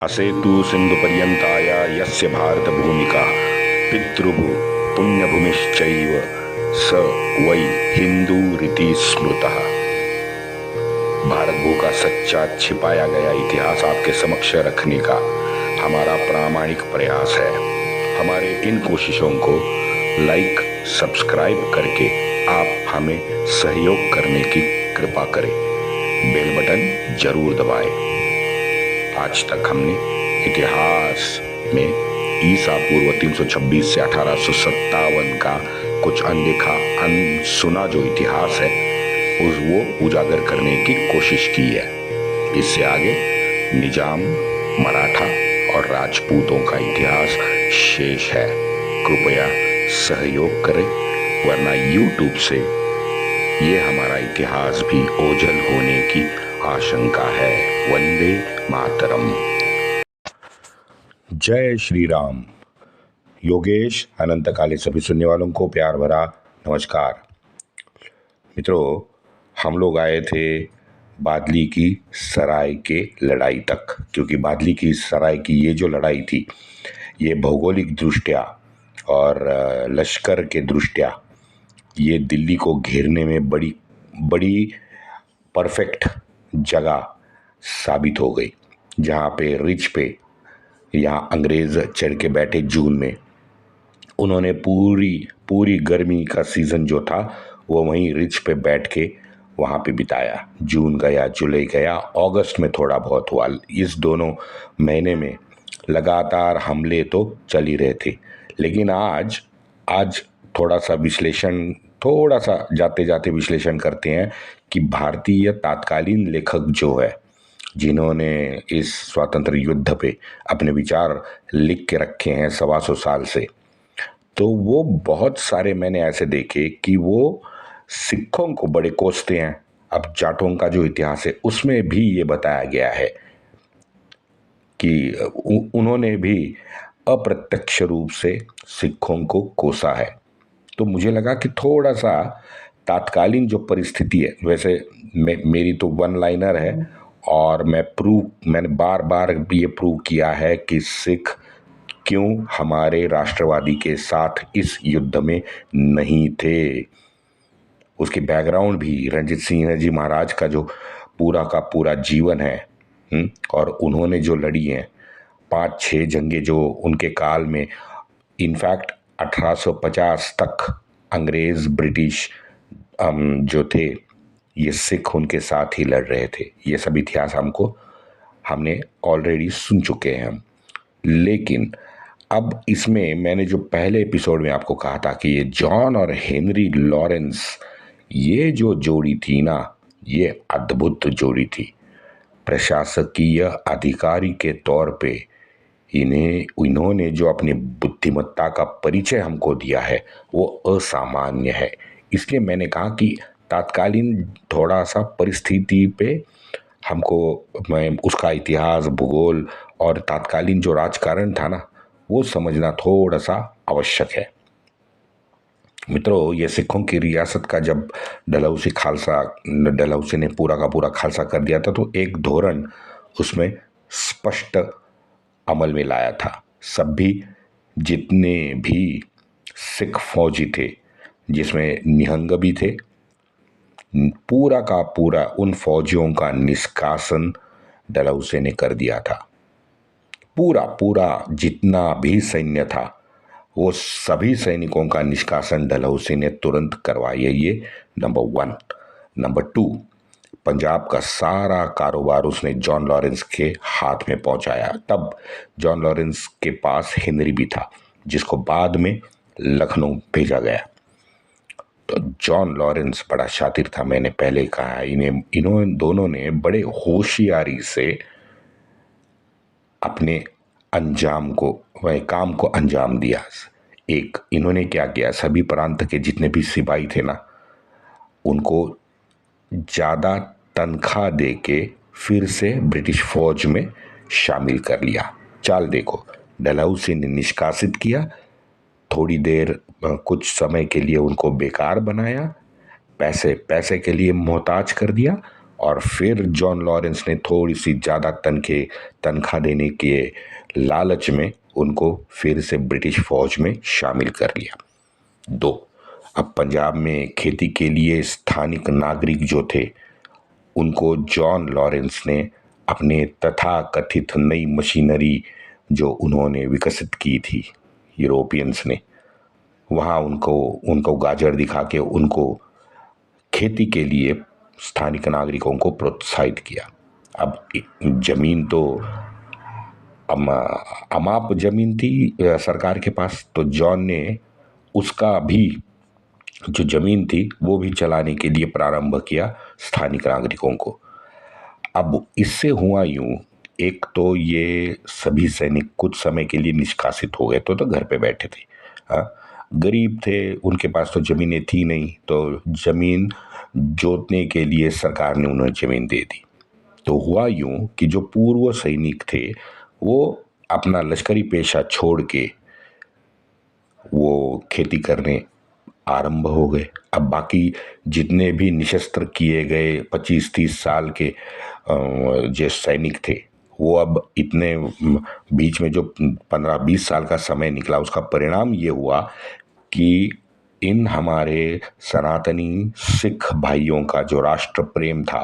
असेतु सिन्धुपर्यन्ताय यस्य भारतभूमिका पितृभूः पुण्यभूमिश्चैव स वै हिंदूरिति स्मृतः। भारत भू का सच्चा छिपाया गया इतिहास आपके समक्ष रखने का हमारा प्रामाणिक प्रयास है। हमारे इन कोशिशों को लाइक सब्सक्राइब करके आप हमें सहयोग करने की कृपा करें। बेल बटन जरूर दबाएं। आज तक हमने इतिहास में ईसा पूर्व 326 से 1857 का कुछ अनदेखा अनसुना जो इतिहास है वो उजागर करने की कोशिश की है। इससे आगे निजाम, मराठा और राजपूतों का इतिहास शेष है। कृपया सहयोग करें, वरना YouTube से ये हमारा इतिहास भी ओझल होने की आशंका है। वंदे मातरम। जय श्री राम। योगेश अनंतकाले सभी सुनने वालों को प्यार भरा नमस्कार। मित्रों, हम लोग आए थे बादली की सराय के लड़ाई तक, क्योंकि बादली की सराय की ये जो लड़ाई थी ये भौगोलिक दृष्टया और लश्कर के दृष्टया ये दिल्ली को घेरने में बड़ी बड़ी परफेक्ट जगह साबित हो गई। जहाँ पे रिच पे यहाँ अंग्रेज चढ़ के बैठे जून में, उन्होंने पूरी गर्मी का सीज़न जो था वो वहीं रिच पे बैठ के वहाँ पे बिताया। जून गया, जुलाई गया, अगस्त में थोड़ा बहुत हुआ। इस दोनों महीने में लगातार हमले तो चल ही रहे थे। लेकिन आज थोड़ा सा जाते जाते विश्लेषण करते हैं कि भारतीय तात्कालीन लेखक जो है, जिन्होंने इस स्वतंत्र युद्ध पे अपने विचार लिख के रखे हैं 125 साल से, तो वो बहुत सारे मैंने ऐसे देखे कि वो सिखों को बड़े कोसते हैं। अब जाटों का जो इतिहास है उसमें भी ये बताया गया है कि उन्होंने भी अप्रत्यक्ष रूप से सिखों को कोसा है। तो मुझे लगा कि थोड़ा सा तात्कालीन जो परिस्थिति है, वैसे मेरी तो वन लाइनर है और मैंने बार बार ये प्रूव किया है कि सिख क्यों हमारे राष्ट्रवादी के साथ इस युद्ध में नहीं थे। उसके बैकग्राउंड भी रणजीत सिंह जी महाराज का जो पूरा का पूरा जीवन है, और उन्होंने जो लड़ी हैं 5-6 जंगें जो उनके काल में, इनफैक्ट 1850 तक अंग्रेज ब्रिटिश जो थे ये सिख उनके साथ ही लड़ रहे थे। ये सब इतिहास हमने ऑलरेडी सुन चुके हैं हम। लेकिन अब इसमें मैंने जो पहले एपिसोड में आपको कहा था कि ये जॉन और हेनरी लॉरेंस, ये जो जोड़ी थी ना, ये अद्भुत जोड़ी थी। प्रशासकीय अधिकारी के तौर पे इन्होंने जो अपनी बुद्धिमत्ता का परिचय हमको दिया है वो असामान्य है। इसलिए मैंने कहा कि तात्कालीन थोड़ा सा परिस्थिति पे मैं उसका इतिहास, भूगोल और तात्कालीन जो राजकारण था ना वो समझना थोड़ा सा आवश्यक है। मित्रों, ये सिखों की रियासत का जब डलहौसी ने पूरा का पूरा खालसा कर दिया था तो एक धोरण उसमें स्पष्ट अमल में लाया था। सभी जितने भी सिख फौजी थे, जिसमें निहंग भी थे, पूरा का पूरा उन फौजियों का निष्कासन डलहौसी ने कर दिया था। पूरा जितना भी सैन्य था वो सभी सैनिकों का निष्कासन डलहौसी ने तुरंत करवाया। ये नंबर 1। नंबर 2, पंजाब का सारा कारोबार उसने जॉन लॉरेंस के हाथ में पहुंचाया। तब जॉन लॉरेंस के पास हेनरी भी था, जिसको बाद में लखनऊ भेजा गया। तो जॉन लॉरेंस बड़ा शातिर था, मैंने पहले कहा। इन्होंने दोनों ने बड़े होशियारी से अपने काम को अंजाम दिया। एक इन्होंने क्या किया, सभी प्रांत के जितने भी सिपाही थे ना, उनको ज़्यादा तनख्वाह दे के फिर से ब्रिटिश फौज में शामिल कर लिया। चाल देखो, डलहौसी ने निष्कासित किया, थोड़ी देर कुछ समय के लिए उनको बेकार बनाया, पैसे के लिए मोहताज कर दिया, और फिर जॉन लॉरेंस ने थोड़ी सी ज़्यादा तनख्वाह देने के लालच में उनको फिर से ब्रिटिश फौज में शामिल कर लिया। 2, अब पंजाब में खेती के लिए स्थानिक नागरिक जो थे उनको जॉन लॉरेंस ने अपने तथाकथित नई मशीनरी जो उन्होंने विकसित की थी यूरोपियंस ने, वहाँ उनको गाजर दिखा के उनको खेती के लिए स्थानिक नागरिकों को प्रोत्साहित किया। अब जमीन तो अमाप जमीन थी सरकार के पास, तो जॉन ने उसका भी जो जमीन थी वो भी चलाने के लिए प्रारंभ किया स्थानिक नागरिकों को। अब इससे हुआ यूं, एक तो ये सभी सैनिक कुछ समय के लिए निष्कासित हो गए, तो घर पे बैठे थे। हाँ, गरीब थे, उनके पास तो जमीनें थी नहीं, तो जमीन जोतने के लिए सरकार ने उन्हें जमीन दे दी। तो हुआ यूं कि जो पूर्व सैनिक थे वो अपना लश्करी पेशा छोड़ के वो खेती करने आरंभ हो गए। अब बाकी जितने भी निशस्त्र किए गए 25-30 साल के जो सैनिक थे वो अब इतने बीच में जो 15-20 साल का समय निकला उसका परिणाम ये हुआ कि इन हमारे सनातनी सिख भाइयों का जो राष्ट्र प्रेम था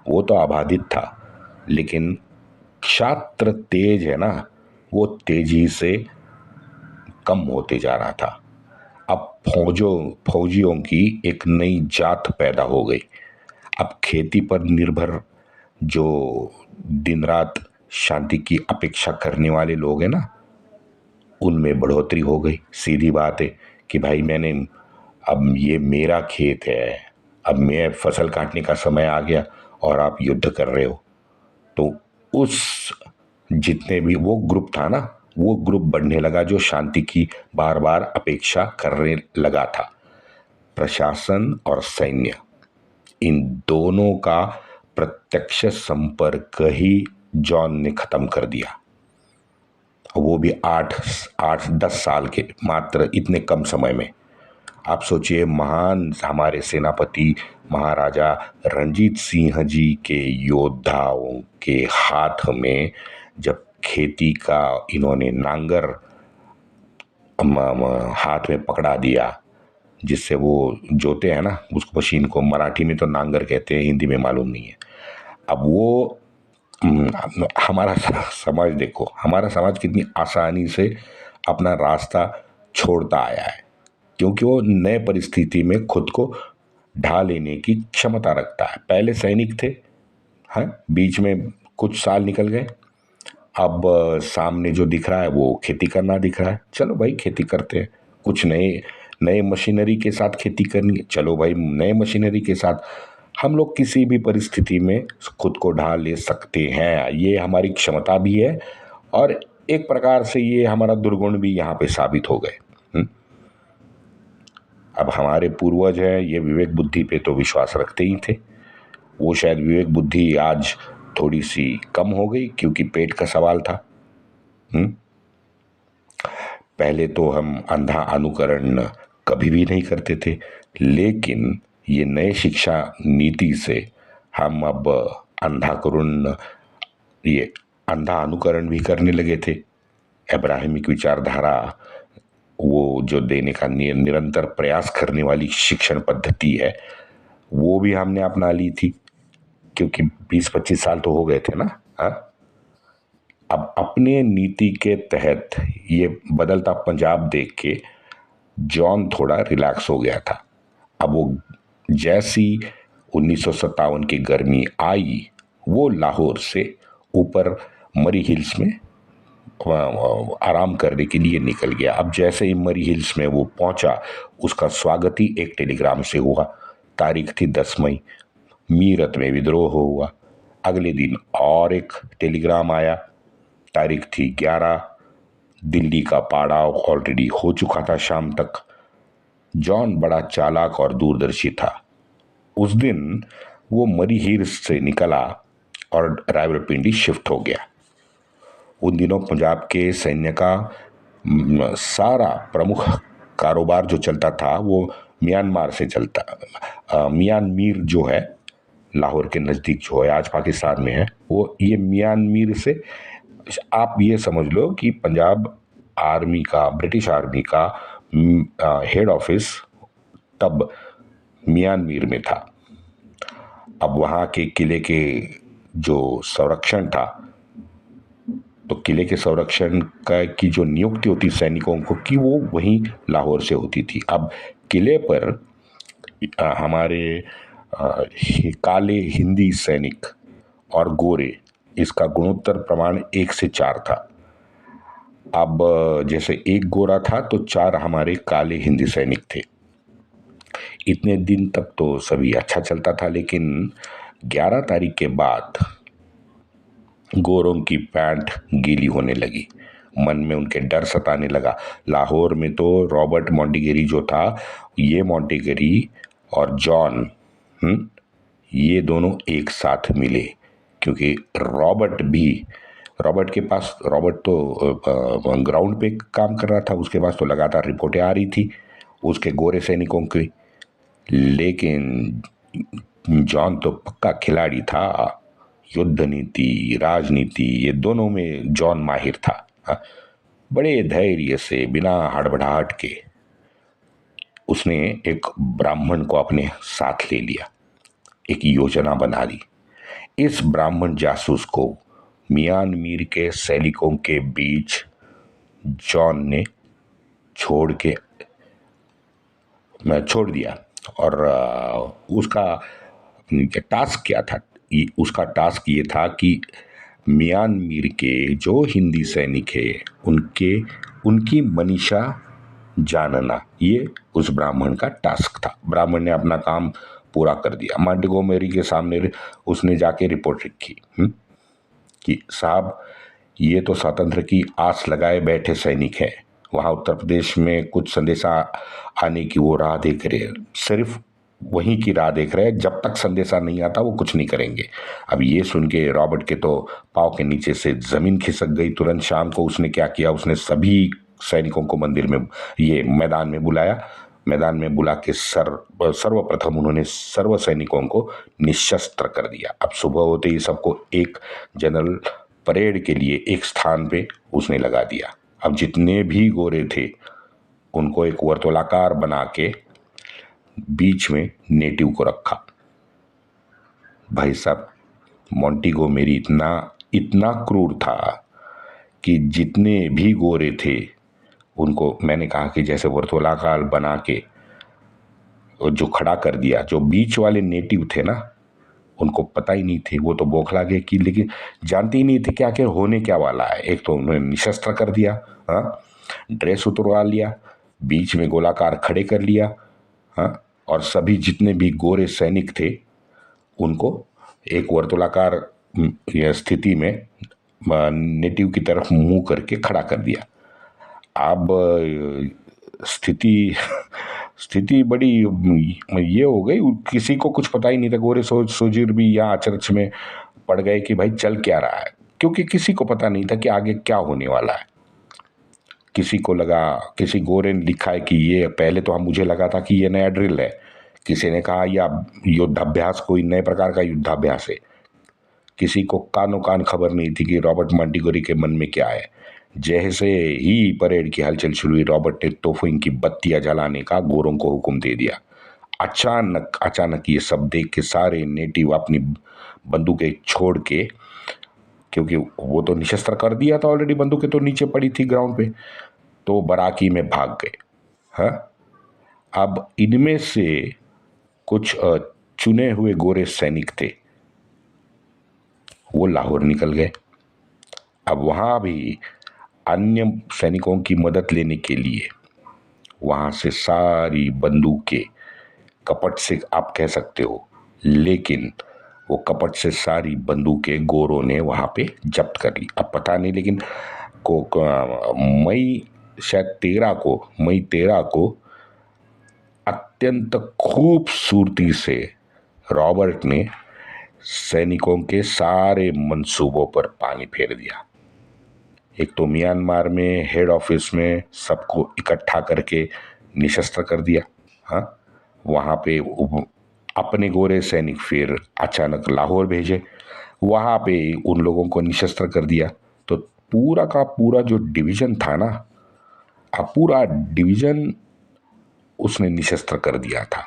वो तो आबादित था, लेकिन क्षात्र तेज है ना, वो तेजी से कम होते जा रहा था। अब फौजियों की एक नई जात पैदा हो गई। अब खेती पर निर्भर जो दिन रात शांति की अपेक्षा करने वाले लोग हैं ना, उनमें बढ़ोतरी हो गई। सीधी बात है कि भाई अब ये मेरा खेत है, अब मैं फसल काटने का समय आ गया और आप युद्ध कर रहे हो। तो उस जितने भी वो ग्रुप था ना, वो ग्रुप बढ़ने लगा जो शांति की बार बार अपेक्षा करने लगा था। प्रशासन और सैन्य, इन दोनों का प्रत्यक्ष संपर्क ही जॉन ने खत्म कर दिया, वो भी 8-10 साल के मात्र इतने कम समय में। आप सोचिए, महान हमारे सेनापति महाराजा रणजीत सिंह जी के योद्धाओं के हाथ में जब खेती का इन्होंने नांगर हाथ में पकड़ा दिया, जिससे वो जोते हैं ना उस मशीन को, मराठी में तो नांगर कहते हैं, हिंदी में मालूम नहीं है। अब वो हमारा समाज देखो, हमारा समाज कितनी आसानी से अपना रास्ता छोड़ता आया है, क्योंकि वो नए परिस्थिति में खुद को ढा लेने की क्षमता रखता है। पहले सैनिक थे, हैं, बीच में कुछ साल निकल गए, अब सामने जो दिख रहा है वो खेती करना दिख रहा है। चलो भाई खेती करते हैं, कुछ नए मशीनरी के साथ खेती करनी है, चलो भाई नए मशीनरी के साथ हम लोग किसी भी परिस्थिति में खुद को ढाल ले सकते हैं। ये हमारी क्षमता भी है और एक प्रकार से ये हमारा दुर्गुण भी यहाँ पे साबित हो गए। अब हमारे पूर्वज हैं, ये विवेक बुद्धि पे तो विश्वास रखते ही थे। वो शायद विवेक बुद्धि आज थोड़ी सी कम हो गई क्योंकि पेट का सवाल था। पहले तो हम अंधा अनुकरण कभी भी नहीं करते थे, लेकिन ये नए शिक्षा नीति से हम अब अंधा अनुकरण भी करने लगे थे। अब्राहमिक विचारधारा वो जो देने का निरंतर प्रयास करने वाली शिक्षण पद्धति है वो भी हमने अपना ली थी, क्योंकि 20-25 साल तो हो गए थे ना। हाँ, अब अपने नीति के तहत ये बदलता पंजाब देख के जॉन थोड़ा रिलैक्स हो गया था। अब वो जैसी 1957 की गर्मी आई, वो लाहौर से ऊपर मरी हिल्स में आराम करने के लिए निकल गया। अब जैसे ही मरी हिल्स में वो पहुंचा, उसका स्वागत ही एक टेलीग्राम से हुआ। तारीख थी 10 मई, मीरत में विद्रोह हुआ। अगले दिन और एक टेलीग्राम आया, तारीख थी 11, दिल्ली का पड़ाव ऑलरेडी हो चुका था शाम तक। जॉन बड़ा चालाक और दूरदर्शी था। उस दिन वो मरी हिल्स से निकला और रावलपिंडी शिफ्ट हो गया। उन दिनों पंजाब के सैन्य का सारा प्रमुख कारोबार जो चलता था वो म्यांमार से चलता। मियां मीर जो है लाहौर के नज़दीक जो है, आज पाकिस्तान में है, वो ये म्यांमार से, आप ये समझ लो कि पंजाब आर्मी का, ब्रिटिश आर्मी का हेड ऑफिस तब म्यांमार में था। अब वहाँ के किले के जो संरक्षण था, तो किले के संरक्षण का की जो नियुक्ति होती सैनिकों को की, वो वहीं लाहौर से होती थी। अब किले पर हमारे काले हिंदी सैनिक और गोरे, इसका गुणोत्तर प्रमाण 1 से 4 था। अब जैसे एक गोरा था तो 4 हमारे काले हिंदी सैनिक थे। इतने दिन तक तो सभी अच्छा चलता था, लेकिन 11 तारीख के बाद गोरों की पैंट गीली होने लगी, मन में उनके डर सताने लगा। लाहौर में तो रॉबर्ट मॉन्टेगरी जो था, ये मॉन्टेगरी और जॉन, ये दोनों एक साथ मिले, क्योंकि रॉबर्ट के पास, रॉबर्ट तो ग्राउंड पे काम कर रहा था, उसके पास तो लगातार रिपोर्टें आ रही थी उसके गोरे सैनिकों की। लेकिन जॉन तो पक्का खिलाड़ी था, युद्ध नीति, राजनीति, ये दोनों में जॉन माहिर था। बड़े धैर्य से, बिना हड़बड़ाहट के, उसने एक ब्राह्मण को अपने साथ ले लिया, एक योजना बना ली। इस ब्राह्मण जासूस को म्यांमार के सैनिकों के बीच जॉन ने छोड़ दिया। और उसका टास्क क्या था? उसका टास्क ये था कि म्यांमार के जो हिंदी सैनिक है, उनकी मनीषा जानना, ये उस ब्राह्मण का टास्क था। ब्राह्मण ने अपना काम पूरा कर दिया। मॉन्टेगोमेरी के सामने उसने जाके रिपोर्ट रखी कि साहब, ये तो स्वतंत्र की आस लगाए बैठे सैनिक हैं, वहाँ उत्तर प्रदेश में कुछ संदेशा आने की वो राह देख रहे हैं, सिर्फ वहीं की राह देख रहे हैं, जब तक संदेशा नहीं आता वो कुछ नहीं करेंगे। अब ये सुन के रॉबर्ट के तो पाँव के नीचे से जमीन खिसक गई। तुरंत शाम को उसने क्या किया, उसने सभी सैनिकों को मंदिर में, ये मैदान में बुलाया। मैदान में बुला के सर्वप्रथम उन्होंने सर्व सैनिकों को निशस्त्र कर दिया। अब सुबह होते ही सबको एक जनरल परेड के लिए एक स्थान पे उसने लगा दिया। अब जितने भी गोरे थे उनको एक वर्तुलाकार बना के बीच में नेटिव को रखा। भाई साहब, मॉन्टेगोमेरी इतना क्रूर था कि जितने भी गोरे थे उनको, मैंने कहा कि जैसे वर्तुलाकार बना के जो खड़ा कर दिया, जो बीच वाले नेटिव थे ना, उनको पता ही नहीं थे, वो तो बौखला गए कि, लेकिन जानते ही नहीं थे क्या क्या होने क्या वाला है। एक तो उन्होंने निशस्त्र कर दिया, ड्रेस उतरवा लिया, बीच में गोलाकार खड़े कर लिया, और सभी जितने भी गोरे सैनिक थे उनको एक वर्तुलाकार स्थिति में नेटिव की तरफ मुंह करके खड़ा कर दिया। अब स्थिति बड़ी ये हो गई, किसी को कुछ पता ही नहीं था। गोरे सोजीर भी यहाँ अचरज में पड़ गए कि भाई चल क्या रहा है, क्योंकि किसी को पता नहीं था कि आगे क्या होने वाला है। किसी को लगा, किसी गोरे ने लिखा है कि ये, पहले तो मुझे लगा था कि ये नया ड्रिल है, किसी ने कहा यह युद्धाभ्यास, कोई नए प्रकार का युद्धाभ्यास है। किसी को कानो कान खबर नहीं थी कि रॉबर्ट मॉन्टेगोरी के मन में क्या है। जैसे ही परेड की हलचल शुरू हुई, रॉबर्ट ने तोफों की बत्तियां जलाने का गोरों को हुक्म दे दिया। अचानक ये सब देख के सारे नेटिव अपनी बंदूकें छोड़ के, क्योंकि वो तो निशस्त्र कर दिया था ऑलरेडी, बंदूकें तो नीचे पड़ी थी ग्राउंड पे, तो बराकी में भाग गए। अब इनमें से कुछ चुने हुए गोरे सैनिक थे, वो लाहौर निकल गए। अब वहाँ भी अन्य सैनिकों की मदद लेने के लिए वहाँ से सारी बंदूकें, कपट से आप कह सकते हो, लेकिन वो कपट से सारी बंदूकें गोरों ने वहाँ पे जब्त कर ली। अब पता नहीं, लेकिन मई 13 को अत्यंत खूबसूरती से रॉबर्ट ने सैनिकों के सारे मंसूबों पर पानी फेर दिया। एक तो म्यांमार में हेड ऑफिस में सबको इकट्ठा करके निशस्त्र कर दिया। वहाँ पे अपने गोरे सैनिक फिर अचानक लाहौर भेजे, वहां पे उन लोगों को निशस्त्र कर दिया। तो पूरा का पूरा जो डिवीजन था ना, पूरा डिवीजन उसने निशस्त्र कर दिया था।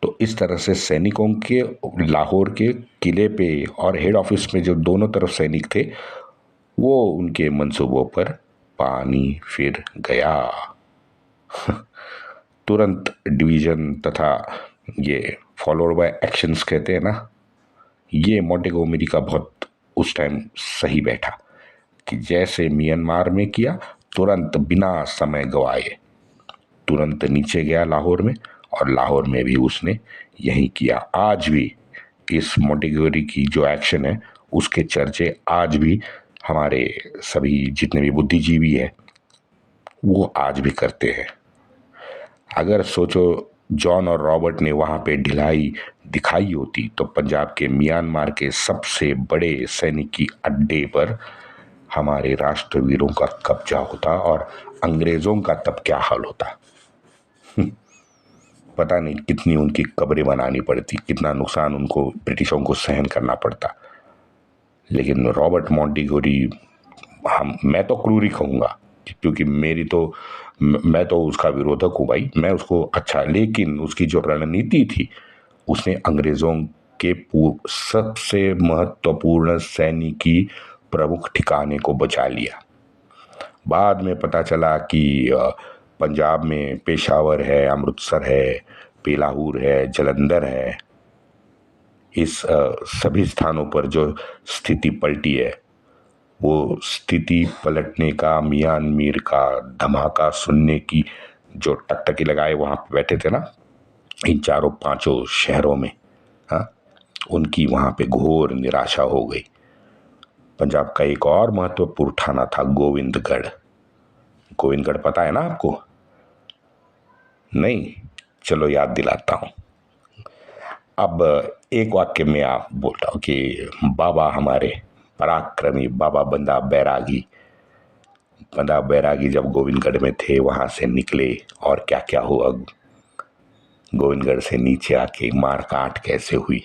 तो इस तरह से सैनिकों के लाहौर के किले पे और हेड ऑफिस में जो दोनों तरफ सैनिक थे, वो उनके मंसूबों पर पानी फिर गया। तुरंत डिवीजन तथा ये फॉलोड बाय एक्शंस कहते हैं ना, ये मोंटेगोमेरी का बहुत उस टाइम सही बैठा कि जैसे म्यांमार में किया, तुरंत बिना समय गवाए तुरंत नीचे गया लाहौर में, और लाहौर में भी उसने यही किया। आज भी इस मोंटेगोमेरी की जो एक्शन है, उसके चर्चे आज भी हमारे सभी जितने भी बुद्धिजीवी है वो आज भी करते हैं। अगर सोचो जॉन और रॉबर्ट ने वहां पे ढिलाई दिखाई होती तो पंजाब के म्यांमार के सबसे बड़े सैनिकी अड्डे पर हमारे राष्ट्रवीरों का कब्जा होता, और अंग्रेजों का तब क्या हाल होता। पता नहीं कितनी उनकी कब्रें बनानी पड़ती, कितना नुकसान उनको ब्रिटिशों को सहन करना पड़ता। लेकिन रॉबर्ट मोंटेगोरी, मैं तो क्रूरी कहूंगा, क्योंकि मैं तो उसका विरोधक हूं भाई, मैं उसको अच्छा, लेकिन उसकी जो रणनीति थी, उसने अंग्रेजों के सबसे महत्वपूर्ण सैनिकी प्रमुख ठिकाने को बचा लिया। बाद में पता चला कि पंजाब में पेशावर है, अमृतसर है, पेलाहूर है, जलंधर है, इस सभी स्थानों पर जो स्थिति पलटी है, वो स्थिति पलटने का, मियान मीर का धमाका सुनने की जो टकटकी लगाए वहां बैठे थे ना, इन चारों पांचों शहरों में, हाँ, उनकी वहां पे घोर निराशा हो गई। पंजाब का एक और महत्वपूर्ण थाना था गोविंदगढ़। गोविंदगढ़ पता है ना आपको? नहीं, चलो याद दिलाता हूं। अब एक वाक्य में आप बोल रहा हूं कि बाबा हमारे पराक्रमी बाबा बंदा बैरागी जब गोविंदगढ़ में थे, वहां से निकले और क्या क्या हुआ, गोविंदगढ़ से नीचे आके मार काट कैसे हुई,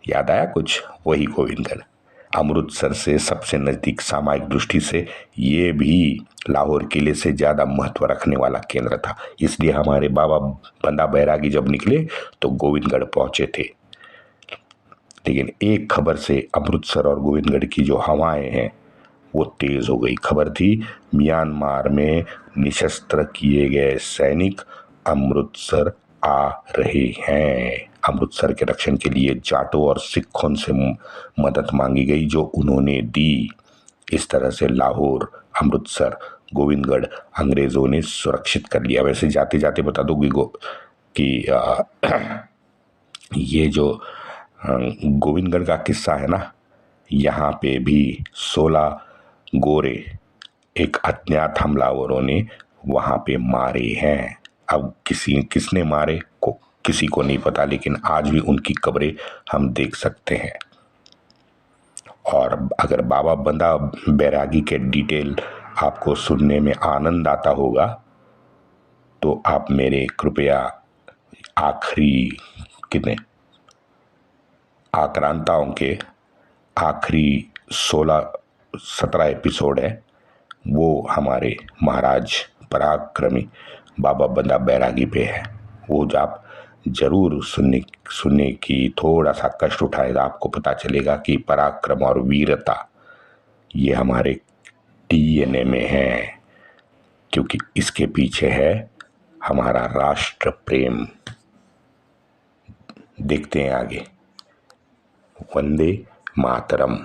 याद आया कुछ? वही गोविंदगढ़ अमृतसर से सबसे नजदीक, सामयिक दृष्टि से ये भी लाहौर किले से ज्यादा महत्व रखने वाला केंद्र था। इसलिए हमारे बाबा बंदा बैरागी जब निकले तो गोविंदगढ़ पहुंचे थे। लेकिन एक खबर से अमृतसर और गोविंदगढ़ की जो हवाएं हैं वो तेज हो गई। खबर थी म्यांमार में निशस्त्र किए गए सैनिक अमृतसर आ रहे हैं। अमृतसर के रक्षण के लिए जाटों और सिखों से मदद मांगी गई, जो उन्होंने दी। इस तरह से लाहौर, अमृतसर, गोविंदगढ़ अंग्रेजों ने सुरक्षित कर लिया। वैसे जाते जाते बता दो कि ये जो गोविंदगढ़ का किस्सा है ना, यहाँ पे भी 16 गोरे एक अज्ञात हमलावरों ने वहां पे मारे हैं। अब किसने मारे को किसी को नहीं पता, लेकिन आज भी उनकी कब्रें हम देख सकते हैं। और अगर बाबा बंदा बैरागी के डिटेल आपको सुनने में आनंद आता होगा तो आप मेरे कृपया आखिरी कितने आक्रांताओं के आखिरी 17 एपिसोड है, वो हमारे महाराज पराक्रमी बाबा बंदा बैरागी पे है। वो आप जरूर सुनने की थोड़ा सा कष्ट उठाएगा, आपको पता चलेगा कि पराक्रम और वीरता ये हमारे डीएनए में है, क्योंकि इसके पीछे है हमारा राष्ट्र प्रेम। देखते हैं आगे। वंदे मातरम।